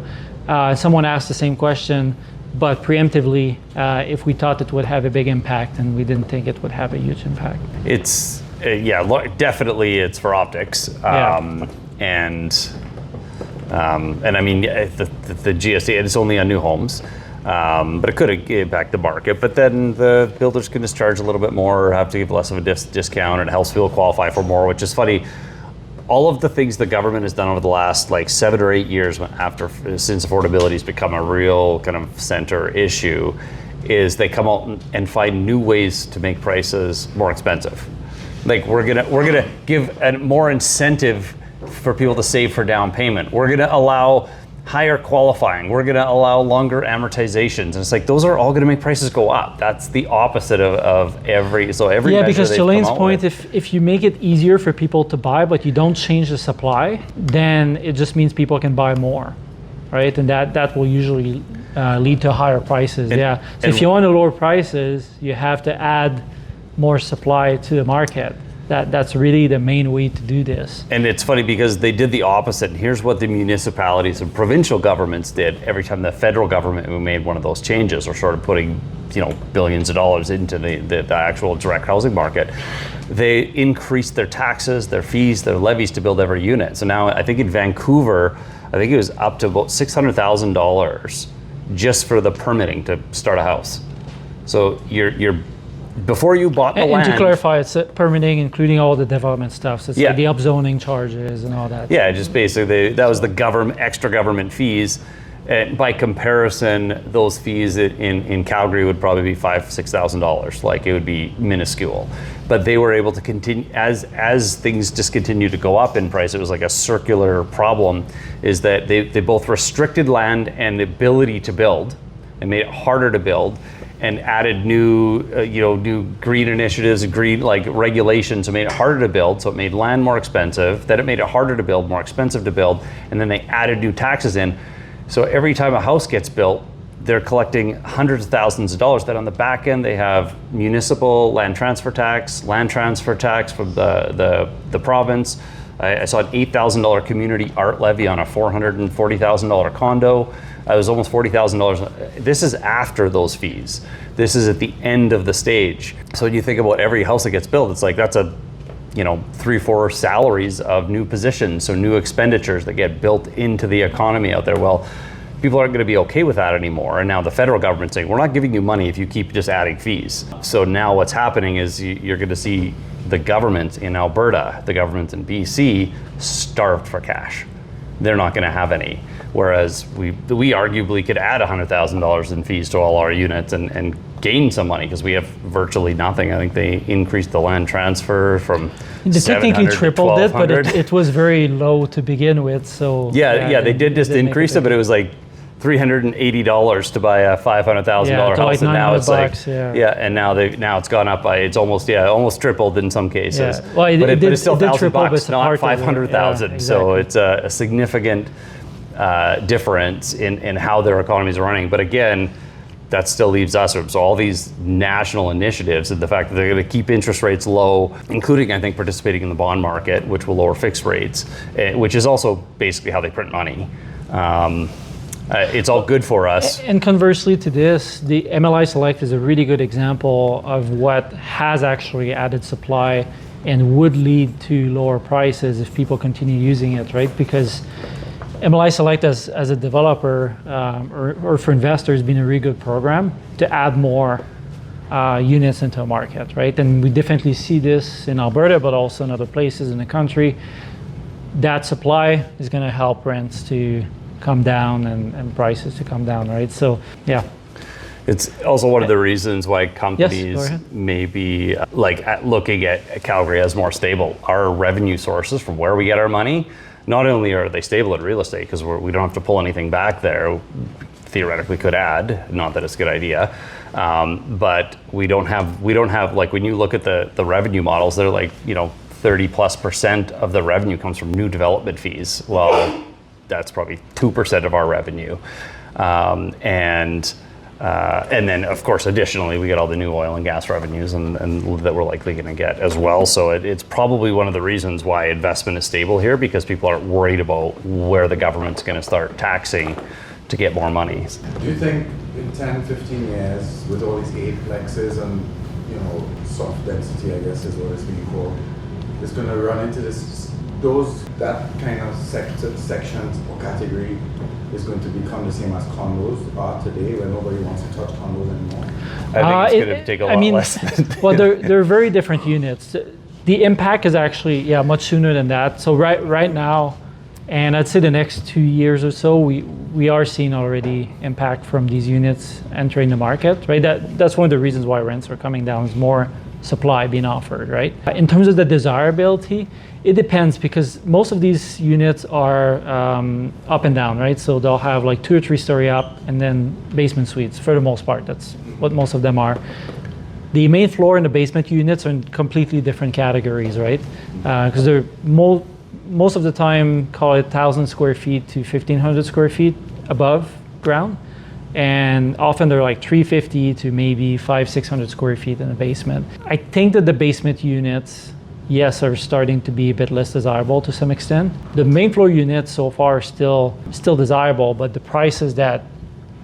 Someone asked the same question, but preemptively, if we thought it would have a big impact, and we didn't think it would have a huge impact. it's definitely it's for optics, Yeah. and I mean the GST, it's only on new homes, but it could impact the market. But then the builders can just charge a little bit more, or have to give less of a discount, and it helps people qualify for more, which is funny. All of the things the government has done over the last 7 or 8 years, since affordability has become a real kind of center issue, is they come out and find new ways to make prices more expensive. Like we're gonna give a more incentive for people to save for down payment. We're gonna allow higher qualifying. We're gonna allow longer amortizations. And it's like those are all gonna make prices go up. That's the opposite of every Yeah, measure because they've to come Layne's out point, with. if you make it easier for people to buy, but you don't change the supply, then it just means people can buy more. right? And that will usually lead to higher prices. And- So and- if you want to lower prices, you have to add more supply to the market. That's really the main way to do this. And it's funny because they did the opposite. Here's what the municipalities and provincial governments did every time the federal government made one of those changes or started putting, billions of dollars into the actual direct housing market. They increased their taxes, their fees, their levies to build every unit. So now I think in Vancouver, I think it was up to about $600,000 just for the permitting to start a house. So you're before you bought the And land. to clarify, it's permitting, including all the development stuff. So it's Yeah. like the upzoning charges and all that. Yeah, just basically that was the extra government fees. And by comparison, those fees in Calgary would probably be $5,000-6,000. Like it would be minuscule. But they were able to continue as things just continue to go up in price. It was like a circular problem. Is that they both restricted land and the ability to build, and made it harder to build, and added new green initiatives, green regulations, and made it harder to build. So it made land more expensive. Then it made it harder to build, more expensive to build, and then they added new taxes in. So every time a house gets built, they're collecting hundreds of thousands of dollars. Then on the back end, they have municipal land transfer tax from the province. I saw an $8,000 community art levy on a $440,000 condo. It was almost $40,000. This is after those fees. This is at the end of the stage. So when you think about every house that gets built, it's like that's a 3-4 salaries of new positions, so new expenditures that get built into the economy out there. Well, people aren't going to be okay with that anymore. And now the federal government's saying, we're not giving you money if you keep just adding fees. So now what's happening is you're going to see the government in Alberta, the government in BC, starved for cash. They're not going to have any. Whereas we arguably could add $100,000 in fees to all our units and gain some money because we have virtually nothing. I think they increased the land transfer from They technically $700 to tripled it, but $1,200. it was very low to begin with. So Yeah, they did just make increase it, but it was like $380 to buy a $500,000 Yeah, to house, like and now it's like $900, yeah. and now it's gone up by almost tripled in some cases. Yeah. Well, but it's still it did triple, but $1,000, it's a not part of it. 500,000. Yeah, So exactly. it's a significant difference in how their economies are running. But again, that still leaves us. So all these national initiatives and the fact that they're going to keep interest rates low, including, I think, participating in the bond market, which will lower fixed rates, which is also basically how they print money. It's all good for us. And conversely to this, the MLI Select is a really good example of what has actually added supply and would lead to lower prices if people continue using it, right? Because MLI Select as a developer or for investors has been a really good program to add more units into a market, right? And we definitely see this in Alberta, but also in other places in the country. That supply is going to help rents to come down and prices to come down, right? So, yeah. It's also one of the reasons why Yes, go companies ahead. may be looking at Calgary as more stable. Our revenue sources from where we get our money, not only are they stable in real estate because we don't have to pull anything back there, theoretically could add, not that it's a good idea, but we don't have like when you look at the revenue models, they're like 30+% of the revenue comes from new development fees. Well, that's probably 2% of our revenue, and then of course additionally we get all the new oil and gas revenues and that we're likely going to get as well. So it's probably one of the reasons why investment is stable here, because people aren't worried about where the government's going to start taxing to get more money. Do you think in 10, 15 years, with all these eightplexes and soft density, I guess is what it's being called, it's going to run into that kind of sections or category is going to become the same as condos are today, where nobody wants to touch condos anymore? I think it's going to take a lot less. Well, they're very different units. The impact is actually much sooner than that. So right now, and I'd say the next 2 years or so, we are seeing already impact from these units entering the market, right? That's one of the reasons why rents are coming down, is more supply being offered, right? In terms of the desirability, it depends, because most of these units are up and down, right? So they'll have like 2 or 3 story up and then basement suites for the most part. That's what most of them are. The main floor and the basement units are in completely different categories, right? Because they're most of the time, call it 1,000 square feet to 1,500 square feet above ground. And often they're like 350 to maybe 500-600 square feet in the basement. I think that the basement units, yes, are starting to be a bit less desirable to some extent. The main floor units so far are still desirable, but the prices that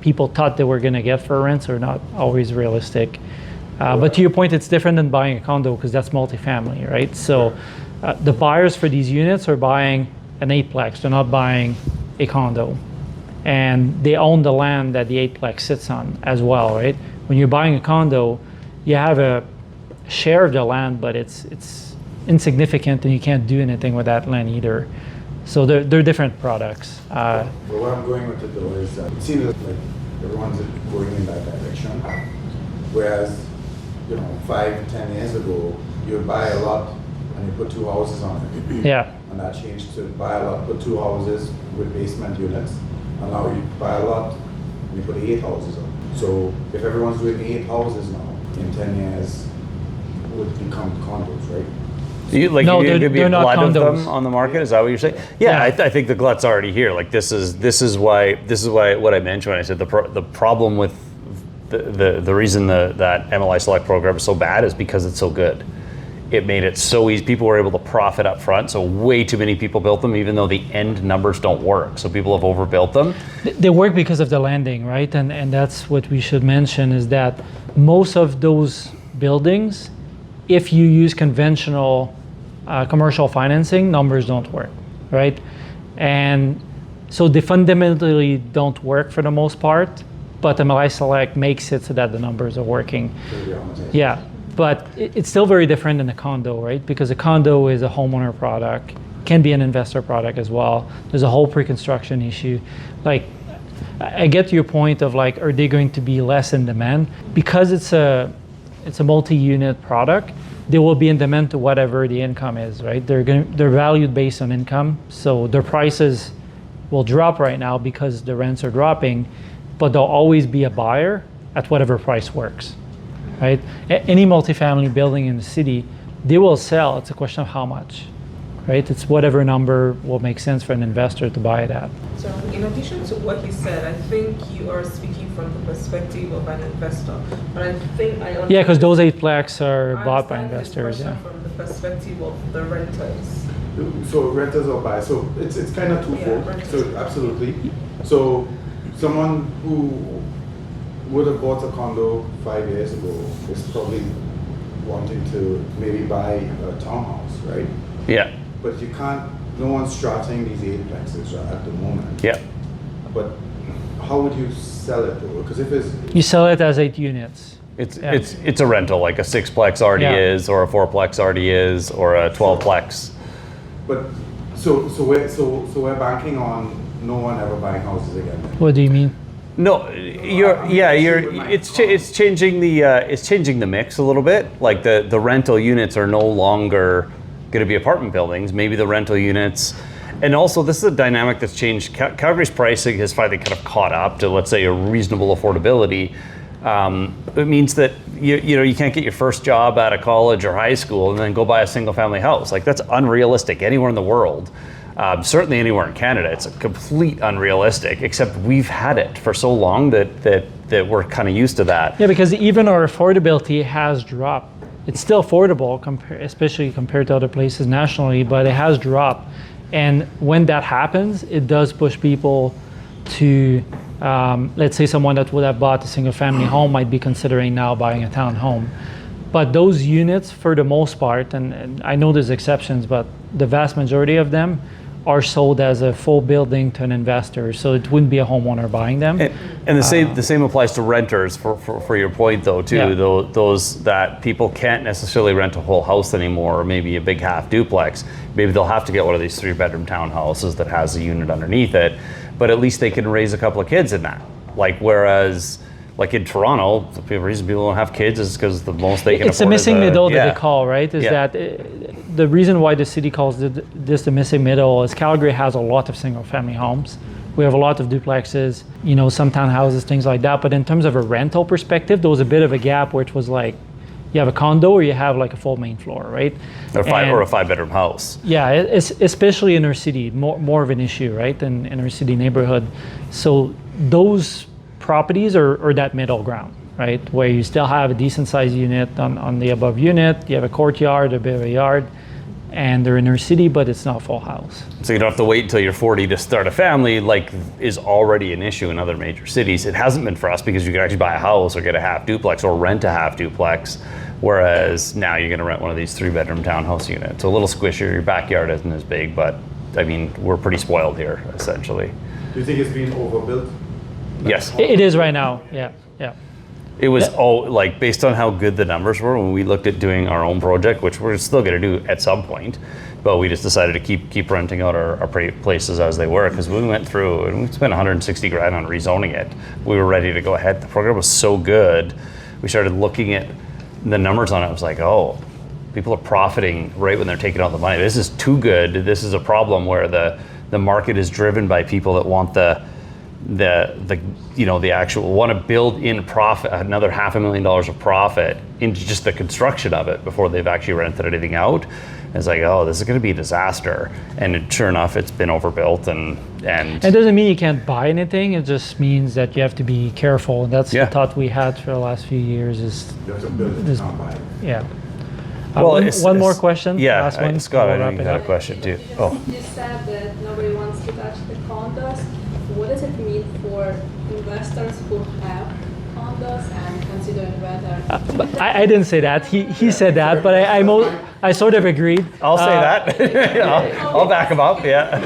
people thought they were going to get for rents are not always realistic. But to your point, it's different than buying a condo because that's multifamily, right? So the buyers for these units are buying an eightplex. They're not buying a condo. And they own the land that the eightplex sits on as well, right? When you're buying a condo, you have a share of the land, but it's insignificant and you can't do anything with that land either. So they're different products. But where I'm going with it though is it seems like everyone's going in that direction. Whereas, 5-10 years ago, you would buy a lot and you put 2 houses on it. Yeah. And that changed to buy a lot, put 2 houses with basement units. And now you buy a lot and you put 8 houses on. So if everyone's doing 8 houses now, in 10 years, would become condos, right? No, there could be a they're not glut of condos. them on the market. Is that what you're saying? Yeah, I think the glut's already here. Like this is why what I mentioned when I said the problem with the reason that MLI Select program is so bad is because it's so good. It made it so easy. People were able to profit up front. So way too many people built them, even though the end numbers don't work. So people have overbuilt them. They work because of the landing, right? And that's what we should mention is that most of those buildings, if you use conventional commercial financing, numbers don't work, right? And so they fundamentally don't work for the most part, but MLI Select makes it so that the numbers are working. Yeah, but it's still very different than a condo, right? Because a condo is a homeowner product, can be an investor product as well. There's a whole pre-construction issue. Like, I get to your point of like, are they going to be less in demand? Because it's a multi-unit product, they will be in demand to whatever the income is, right? They're valued based on income, so their prices will drop right now because the rents are dropping, but there'll always be a buyer at whatever price works, right? Any multifamily building in the city, they will sell. It's a question of how much, right? It's whatever number will make sense for an investor to buy it at. So in addition to what you said, I think you are speaking from the perspective of an investor. But I think I understand. Yeah, because those eightplex are bought by investors. Yeah. From the perspective of the renters. So renters or buyers. So it's kind of twofold. Yeah, so absolutely. So someone who would have bought a condo 5 years ago is probably wanting to maybe buy a townhouse, right? Yeah. But you can't. No one's starting these eightplexes at the moment. Yeah. But how would you sell it though? Because if it's You sell it as 8 units. It's a rental, like a 6-plex already is, or a 4-plex already is, or a 12-plex. But so we're banking on no one ever buying houses again. What do you mean? No, it's changing the mix a little bit. Like the rental units are no longer going to be apartment buildings. Maybe the rental units, and also this is a dynamic that's changed. Calgary's pricing has finally kind of caught up to, let's say, a reasonable affordability. It means that you can't get your first job out of college or high school and then go buy a single family house. Like that's unrealistic anywhere in the world. Certainly anywhere in Canada, it's a complete unrealistic, except we've had it for so long that we're kind of used to that. Yeah, because even our affordability has dropped. It's still affordable, especially compared to other places nationally, but it has dropped. And when that happens, it does push people to, let's say someone that would have bought a single family home might be considering now buying a townhome. But those units, for the most part, and I know there's exceptions, but the vast majority of them are sold as a full building to an investor, so it wouldn't be a homeowner buying them. And the same applies to renters. For your point though too, Yeah. those that people can't necessarily rent a whole house anymore, or maybe a big half duplex. Maybe they'll have to get one of these 3-bedroom townhouses that has a unit underneath it, but at least they can raise a couple of kids in that. Like whereas. Like in Toronto, the reason people don't have kids is because the most they can afford. It's a missing middle that yeah. they call, right? Is Yeah. that the reason why the city calls this the missing middle is Calgary has a lot of single family homes. We have a lot of duplexes, some townhouses, things like that. But in terms of a rental perspective, there was a bit of a gap where it was like, you have a condo or you have like a full main floor, right? Or And- a 5-bedroom house. yeah, especially in our city, more of an issue, right, in our city neighborhood. So those properties are that middle ground, right, where you still have a decent sized unit on the above unit, you have a courtyard, a bit of a yard, and they're in our city, but it's not a full house. So you don't have to wait until you're 40 to start a family, like is already an issue in other major cities. It hasn't been for us because you can actually buy a house or get a half duplex or rent a half duplex. Whereas now you're going to rent one of these 3-bedroom townhouse units. A little squishier, your backyard isn't as big, but I mean, we're pretty spoiled here, essentially. Do you think it's being overbuilt? Yes. It is right now, yeah. It was like based on how good the numbers were when we looked at doing our own project, which we're still going to do at some point, but we just decided to keep renting out our places as they were, because we went through and we spent 160 grand on rezoning it. We were ready to go ahead. The program was so good. We started looking at the numbers on it. I was like, oh, people are profiting right when they're taking out the money. This is too good. This is a problem where the market is driven by people that want the actual want to build in profit, another $500,000 of profit into just the construction of it before they've actually rented anything out. And it's like, oh, this is going to be a disaster. And sure enough, it's been overbuilt and It doesn't mean you can't buy anything, it just means that you have to be careful. And that's Yeah. the thought we had for the last few years is, You have to build it, Is- not buy it. yeah. Well, One more question. Yeah, last one. Scott, We'll I know wrap you it had a up. question too. Oh, You said that nobody wants to touch the condos. What does it mean for investors who have condos and considering whether? But I didn't say that. He said that, but I sort of agreed. I'll say that. I'll back him up. Yeah.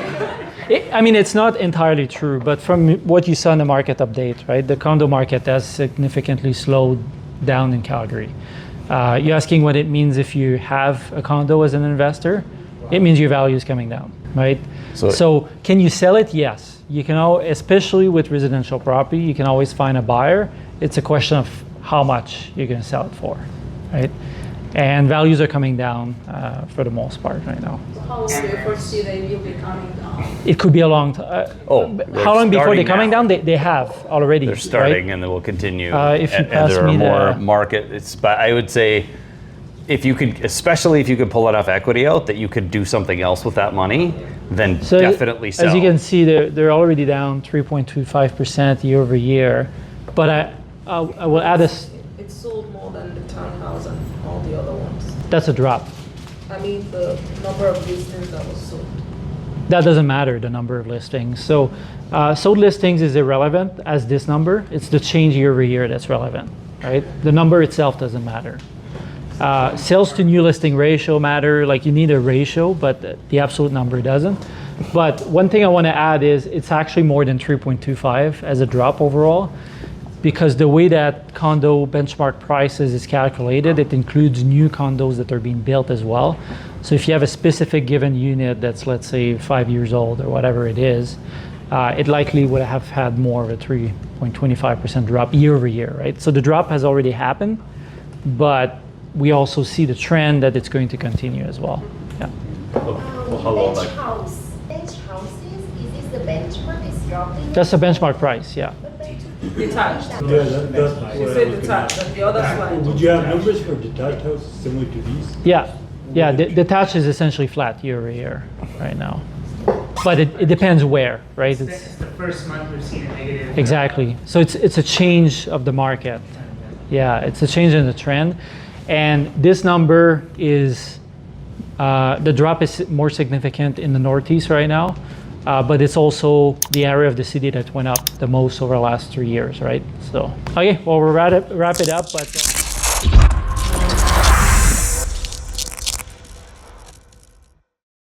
I mean, it's not entirely true, but from what you saw in the market update, right, the condo market has significantly slowed down in Calgary. You're asking what it means if you have a condo as an investor. It means your value is coming down, right? So can you sell it? Yes. You can, especially with residential property, you can always find a buyer. It's a question of how much you're going to sell it for, right? And values are coming down for the most part right now. So how long do you foresee they will be coming down? It could be a long time. They're How long before they're starting coming now. down? They have already. They're starting right? and they will continue. If you and pass there are me more the- market. But I would say, if you could, especially if you could pull enough equity out that you could do something else with that money, then So definitely sell. As you can see, they're already down 3.25% year over year. But I will add this. It sold more than the townhouse and all the other ones. That's a drop. I mean, the number of listings that was sold. That doesn't matter, the number of listings. So sold listings is irrelevant as this number. It's the change year over year that's relevant, right? The number itself doesn't matter. Sales to new listing ratio matter, like you need a ratio, but the absolute number doesn't. But one thing I want to add is it's actually more than 3.25 as a drop overall, because the way that condo benchmark prices is calculated, it includes new condos that are being built as well. So if you have a specific given unit that's, let's say, 5 years old or whatever it is, it likely would have had more of a 3.25% drop year over year, right? So the drop has already happened, but we also see the trend that it's going to continue as well. Yeah. Bench houses, is this the benchmark is dropping? That's the benchmark price, yeah. Detached. Yeah, that's what She I said was detached, gonna and the other slide. Would you have numbers for detached houses similar to these? Yeah, detached is essentially flat year over year right now. But it depends where, right? It's the first month we've seen a negative. Exactly. So it's a change of the market. Yeah, it's a change in the trend. And this number is, the drop is more significant in the Northeast right now, but it's also the area of the city that went up the most over the last 3 years, right? So, okay, well, we'll wrap it up, but...